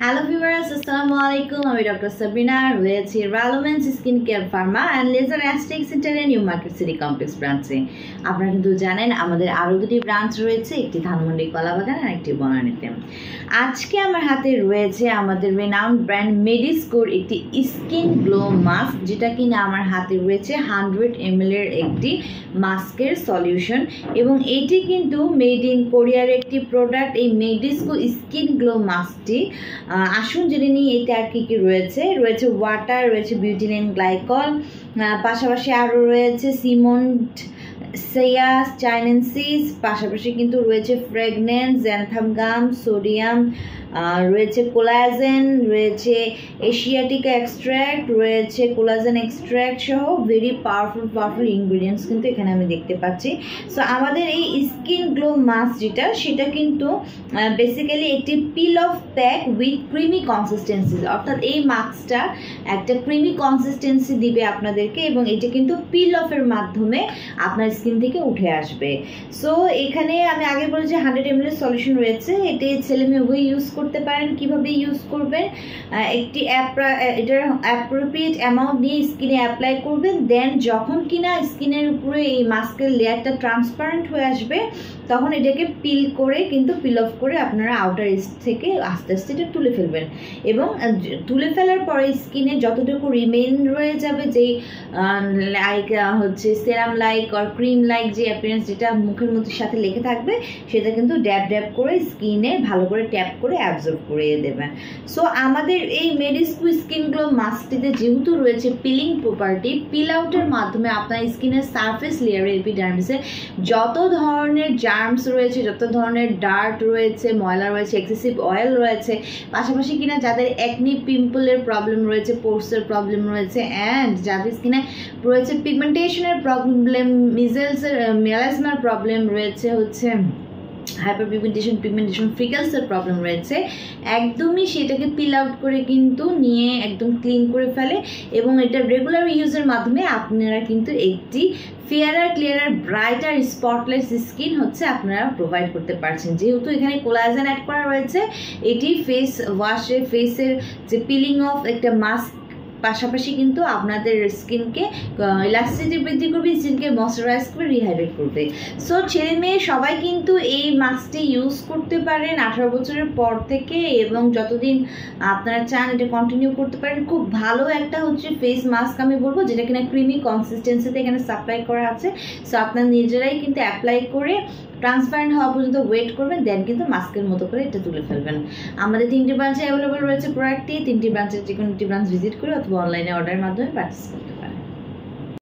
Hello viewers, Assalamu alaikum. আমি doctor Sabrina রয়েছি রালোমেন্স skin care pharma and laser aesthetic সেন্টারের নিউ মার্কেট সিটি কমপ্লেক্স ব্রাঞ্চে। আপনারা কিন্তু জানেন আমাদের আরও দুটি ব্রাঞ্চ রয়েছে, একটি ধানমন্ডি কলাবাগান আর একটি বনানীতে। আজকে আমার হাতে রয়েছে আমাদের রেনাউন্ড ব্র্যান্ড মেডিস্কোর একটি স্কিন গ্লো মাস্ক, যেটা কিনা আমার হাতে রয়েছে 100 ml এর একটি মাস্কের সলিউশন, এবং এটি কিন্তু মেড ইন কোরিয়ার একটি প্রোডাক্ট। এই মেডিস্কো স্কিন গ্লো মাস্কটি আসুন জেনে নিই এটা আর কি রয়েছে। রয়েছে ওয়াটার, রয়েছে বিউটিলিন গ্লাইকল, পাশাপাশি আরও রয়েছে সিমন্ট সেয়াস চাইনেন্সিস, পাশাপাশি কিন্তু রয়েছে ফ্রেগনেন্স, জ্যান্থাম গাম, সোডিয়াম, রয়েছে কোলাজেন, রয়েছে এশিয়াটিকা এক্সট্র্যাক্ট, রয়েছে কোলাজেন এক্সট্র্যাক্ট সহ ভেরি পাওয়ারফুল ইনগ্রিডিয়েন্টস কিন্তু এখানে আমি দেখতে পাচ্ছি। সো আমাদের এই স্কিন গ্লো মাস্ক যেটা, সেটা কিন্তু বেসিক্যালি একটি পিল of pack with creamy consistency, অর্থাৎ এই মাস্কটা একটা ক্রিমি কনসিস্টেন্সি দিবে আপনাদেরকে, এবং এটা কিন্তু পিল অফের মাধ্যমে আপনার স্কিন থেকে উঠে আসবে। সো এখানে আমি আগে বলেছি 100 ml সলিউশন রয়েছে, এটি ছেলে মেয়ে উভয় ইউজ করতে পারেন। কিভাবে ইউজ করবেন, একটি এটার অ্যাপ্রোপ্রিয়েট অ্যামাউন্ট নিয়ে স্কিনে অ্যাপ্লাই করবেন। দেন যখন কিনা স্কিনের উপরে এই মাস্কের লেয়ারটা ট্রান্সপারেন্ট হয়ে আসবে, তখন এটাকে পিল করে কিন্তু পিল অফ করে আপনারা আউটার এজ থেকে আস্তে আস্তে এটা তুলে ফেলবেন, এবং তুলে ফেলার পরে স্কিনে যতটুকু রিমেইন রয়ে যাবে, যেই লাইক হচ্ছে সেরাম লাইক আর ক্রিম লাইক যে অ্যাপিয়ারেন্স যেটা মুখের মধ্যে সাথে লেগে থাকবে, সেটা কিন্তু ড্যাব ড্যাব করে স্কিনে ভালো করে ট্যাপ করে অ্যাবজর্ব করিয়ে দেবেন। সো আমাদের এই মেডিস্কো স্কিন গ্লো মাস্কটিতে যেহেতু রয়েছে পিলিং প্রপার্টি, পিল আউটের মাধ্যমে আপনার স্কিনের সারফেস লেয়ারে এপিডার্মিসে যত ধরনের জার্মস রয়েছে, যত ধরনের ডার্ট রয়েছে, ময়লা রয়েছে, এক্সেসিভ অয়েল রয়েছে, পাশাপাশি কিনা যাদের একনি পিম্পলের প্রবলেম রয়েছে, পোর্সের প্রবলেম রয়েছে, অ্যান্ড যাদের স্কিনে রয়েছে পিগমেন্টেশনের প্রবলেম, মিজেলসের মেলাজমার প্রবলেম রয়েছে, হচ্ছে হাইপার পিগমেন্টেশন ফ্রিকেলসের প্রবলেম রয়েছে, একদমই সেটাকে পিল আউট করে কিন্তু নিয়ে একদম ক্লিন করে ফেলে, এবং এটা রেগুলার ইউজের মাধ্যমে আপনারা কিন্তু একটি ফেয়ারার, ক্লিয়ারার, ব্রাইটার, স্পটলেস স্কিন হচ্ছে আপনারা প্রোভাইড করতে পারছেন। যেহেতু এখানে কোলাজেন অ্যাড করা রয়েছে, এটি ফেস ওয়াশে ফেসের যে পিলিং অফ একটা মাস্ক পাশাপাশি কিন্তু আপনাদের স্কিনকে ইলাস্টিসিটি বৃদ্ধি করবে, স্কিনকে ময়শ্চারাইজ করে রিহাইড্রেট করবে। সো ছেলে মেয়ে সবাই কিন্তু এই মাস্কটি ইউজ করতে পারেন 18 বছরের পর থেকে, এবং যতদিন আপনারা চান এটা কন্টিনিউ করতে পারেন। খুব ভালো একটা হচ্ছে ফেস মাস্ক আমি বলবো, যেটা কিনা ক্রিমি কনসিস্টেন্সিতে এখানে সাপ্লাই করা আছে। সো আপনার নিজেরাই কিন্তু অ্যাপ্লাই করে ট্রান্সপারেন্ট হওয়া পর্যন্ত ওয়েট করবেন, দেন কিন্তু মাস্কের মতো করে এটা তুলে ফেলবেন। আমাদের 3টি ব্রাঞ্চে অ্যাভেলেবল রয়েছে প্রোডাক্টটি। 3টি ব্রাঞ্চের যে কোনো একটি ব্রাঞ্চ ভিজিট করে অথবা অনলাইনে অর্ডারের মাধ্যমে পার্টিসিপেট